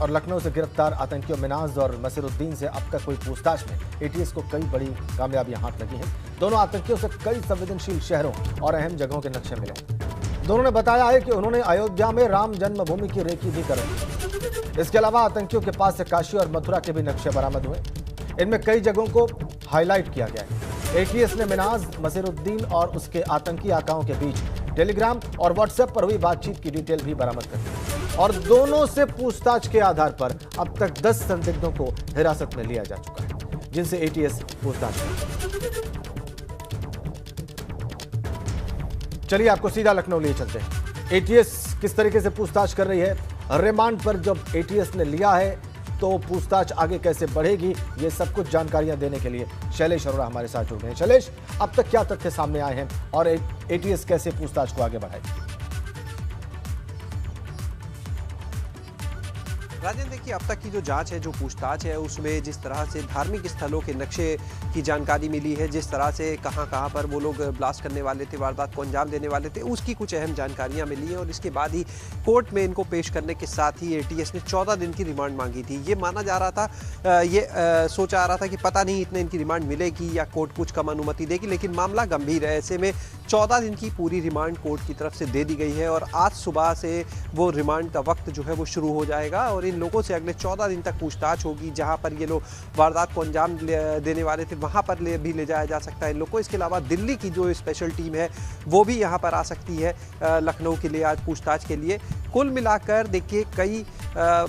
और लखनऊ से गिरफ्तार आतंकियों मिनाज और मसीरुद्दीन से अब तक हुई पूछताछ में एटीएस को कई बड़ी कामयाबियां हाथ लगी हैं। दोनों आतंकियों से कई संवेदनशील शहरों और अहम जगहों के नक्शे मिले। दोनों ने बताया है कि उन्होंने अयोध्या में राम जन्मभूमि की रेकी भी कर। इसके अलावा आतंकियों के पास से काशी और मथुरा के भी नक्शे बरामद हुए। इनमें कई जगहों को हाईलाइट किया गया है। एटीएस ने मिनाज, मसीरुद्दीन और उसके आतंकी आकाओं के बीच टेलीग्राम और व्हाट्सएप पर हुई बातचीत की डिटेल भी बरामद कर दी और दोनों से पूछताछ के आधार पर अब तक 10 संदिग्धों को हिरासत में लिया जा चुका है, जिनसे एटीएस पूछताछ कर। चलिए आपको सीधा लखनऊ लिए चलते हैं। एटीएस किस तरीके से पूछताछ कर रही है, रिमांड पर जब एटीएस ने लिया है तो पूछताछ आगे कैसे बढ़ेगी, ये सब कुछ जानकारियां देने के लिए शैलेश अरोड़ा हमारे साथ जुड़ गए हैं। शैलेश, अब तक क्या तथ्य सामने आए हैं और एटीएस कैसे पूछताछ को आगे बढ़ाएगी? राजन, देखिए, अब तक की जो जांच है, जो पूछताछ है, उसमें जिस तरह से धार्मिक स्थलों के नक्शे की जानकारी मिली है, जिस तरह से कहां पर वो लोग ब्लास्ट करने वाले थे, वारदात को अंजाम देने वाले थे, उसकी कुछ अहम जानकारियां मिली हैं। और इसके बाद ही कोर्ट में इनको पेश करने के साथ ही एटीएस ने 14 दिन की रिमांड मांगी थी। ये माना जा रहा था, सोचा आ रहा था कि पता नहीं इतने इनकी रिमांड मिलेगी या कोर्ट कुछ कम अनुमति देगी, लेकिन मामला गंभीर है। ऐसे में 14 दिन की पूरी रिमांड कोर्ट की तरफ से दे दी गई है और आज सुबह से वो रिमांड का वक्त जो है वो शुरू हो जाएगा और इन लोगों से अगले 14 दिन तक पूछताछ होगी। जहां पर ये लोग वारदात को अंजाम देने वाले थे, वहां पर भी ले जाया जा सकता है इन लोग को। इसके अलावा दिल्ली की जो स्पेशल टीम है वो भी यहां पर आ सकती है लखनऊ के लिए आज पूछताछ के लिए। कुल मिलाकर देखिए, कई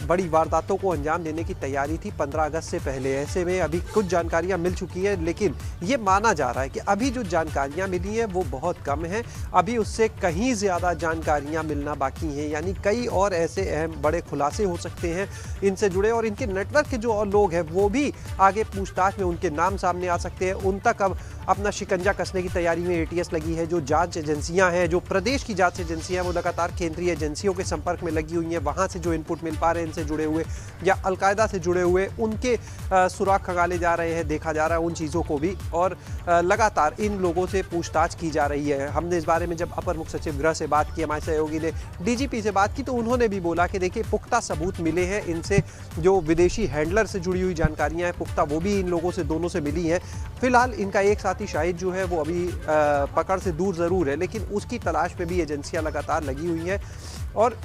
बड़ी वारदातों को अंजाम देने की तैयारी थी 15 अगस्त से पहले। ऐसे में अभी कुछ जानकारियां मिल चुकी है, लेकिन ये माना जा रहा है कि अभी जो जानकारियां मिली हैं वो बहुत कम है। अभी उससे कहीं ज़्यादा जानकारियां मिलना बाकी हैं, यानी कई और ऐसे अहम बड़े खुलासे हो सकते हैं इनसे जुड़े और इनके नेटवर्क के जो और लोग हैं वो भी आगे पूछताछ में उनके नाम सामने आ सकते हैं। उन तक अब अपना शिकंजा कसने की तैयारी में एटीएस लगी है। जो जांच एजेंसियां हैं, जो प्रदेश की जांच एजेंसियां हैं, वो लगातार केंद्रीय एजेंसियों के संपर्क में लगी हुई हैं। वहां से जो इनपुट मिल पा रहे हैं इनसे जुड़े हुए या अलकायदा से जुड़े हुए, उनके सुराग खंगाले जा रहे हैं, देखा जा रहा है उन चीज़ों को भी। और लगातार इन लोगों से पूछताछ की जा रही है। हमने इस बारे में जब अपर मुख्य सचिव गृह से बात की, हमारे सहयोगी ने डीजीपी से बात की, तो उन्होंने भी बोला कि देखिए, पुख्ता सबूत मिले हैं इनसे। जो विदेशी हैंडलर से जुड़ी हुई जानकारियां हैं पुख्ता, वो भी इन लोगों से दोनों से मिली हैं। फिलहाल इनका एक साथी शाहिद जो है वो अभी पकड़ से दूर ज़रूर है, लेकिन उसकी तलाश में भी एजेंसियां लगातार लगी हुई हैं और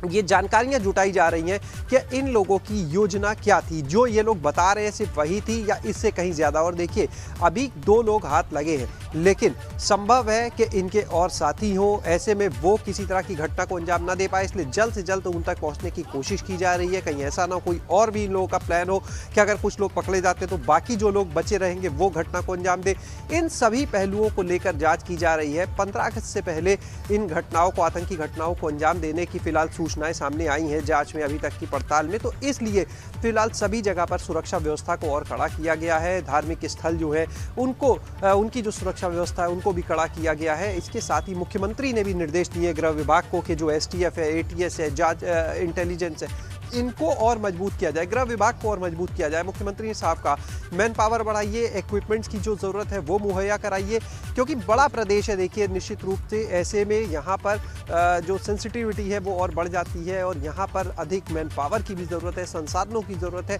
ये जानकारियां जुटाई जा रही हैं कि इन लोगों की योजना क्या थी। जो ये लोग बता रहे हैं सिर्फ वही थी या इससे कहीं ज़्यादा। और देखिए, अभी 2 लोग हाथ लगे हैं, लेकिन संभव है कि इनके और साथी हों। ऐसे में वो किसी तरह की घटना को अंजाम ना दे पाए, इसलिए जल्द से जल्द उन तक पहुंचने की कोशिश की जा रही है। कहीं ऐसा ना कोई और भी इन लोगों का प्लान हो कि अगर कुछ लोग पकड़े जाते तो बाकी जो लोग बचे रहेंगे वो घटना को अंजाम दे। इन सभी पहलुओं को लेकर जाँच की जा रही है। 15 अगस्त से पहले इन घटनाओं को, आतंकी घटनाओं को अंजाम देने की फिलहाल सूचनाएं सामने आई हैं जांच में, अभी तक की पड़ताल में। तो इसलिए फिलहाल सभी जगह पर सुरक्षा व्यवस्था को और कड़ा किया गया है। धार्मिक स्थल जो है उनको, उनकी जो सुरक्षा व्यवस्था है उनको भी कड़ा किया गया है। इसके साथ ही मुख्यमंत्री ने भी निर्देश दिए गृह विभाग को कि जो एसटीएफ है, एटीएस है, जांच इंटेलिजेंस है, इनको और मजबूत किया जाए, गृह विभाग को और मजबूत किया जाए। मुख्यमंत्री ने साफ कहा, मैन पावर बढ़ाइए, इक्विपमेंट्स की जो ज़रूरत है वो मुहैया कराइए, क्योंकि बड़ा प्रदेश है। देखिए, निश्चित रूप से ऐसे में यहाँ पर जो सेंसिटिविटी है वो और बढ़ जाती है और यहाँ पर अधिक मैन पावर की भी ज़रूरत है, संसाधनों की ज़रूरत है।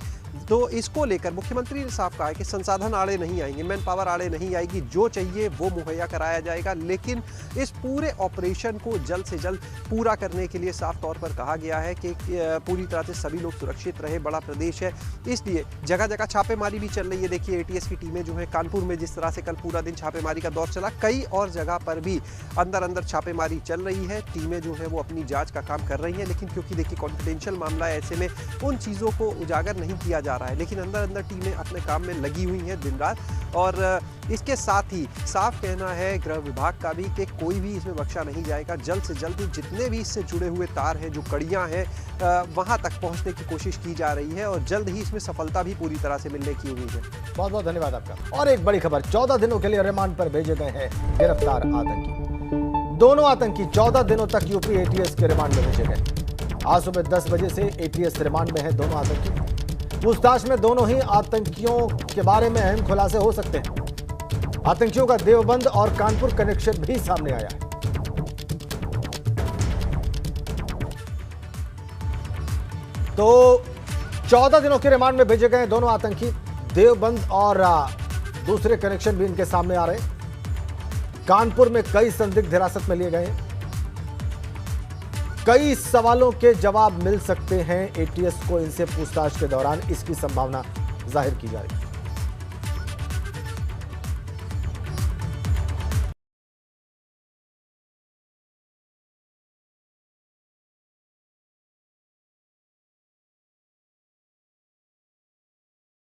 तो इसको लेकर मुख्यमंत्री ने साफ कहा है कि संसाधन आड़े नहीं आएंगे, मैन पावर आड़े नहीं आएगी, जो चाहिए वो मुहैया कराया जाएगा। लेकिन इस पूरे ऑपरेशन को जल्द से जल्द पूरा करने के लिए साफ तौर पर कहा गया है कि पूरी तरह से सभी लोग सुरक्षित रहे। बड़ा प्रदेश है, इसलिए जगह जगह छापेमारी भी चल रही है। देखिए, एटीएस की टीमें जो है कानपुर में जिस तरह से कल पूरा दिन छापेमारी का दौर चला, कई और जगह पर भी अंदर छापेमारी चल रही है। टीमें जो है वो अपनी जांच का काम कर रही हैं, लेकिन क्योंकि देखिए कॉन्फिडेंशियल मामला है, ऐसे में उन चीज़ों को उजागर नहीं किया जा रहा है। लेकिन अंदर टीमें अपने काम में लगी हुई हैं दिन रात। और इसके साथ ही साफ कहना है गृह विभाग का भी कि कोई भी इसमें बख्शा नहीं जाएगा। जल्द से जल्द जितने भी इससे जुड़े हुए तार हैं, जो कड़ियाँ हैं, वहाँ तक पहुँचने की कोशिश की जा रही है और जल्द ही इसमें सफलता भी पूरी तरह से मिलने की उम्मीद है। बहुत बहुत धन्यवाद आपका। और एक बड़ी खबर, 14 दिनों के लिए रिमांड पर भेजे गए हैं गिरफ्तार आतंकी। दोनों आतंकी 14 दिनों तक यूपी एटीएस के रिमांड में भेजे गए। आज सुबह 10 बजे से एटीएस रिमांड में है दोनों आतंकी। पूछताछ में दोनों ही आतंकियों के बारे में अहम खुलासे हो सकते हैं। आतंकियों का देवबंद और कानपुर कनेक्शन भी सामने आया है। तो 14 दिनों के रिमांड में भेजे गए दोनों आतंकी। देवबंद और दूसरे कनेक्शन भी इनके सामने आ रहे हैं। कानपुर में कई संदिग्ध हिरासत में लिए गए हैं। कई सवालों के जवाब मिल सकते हैं एटीएस को इनसे पूछताछ के दौरान, इसकी संभावना जाहिर की जा रही है।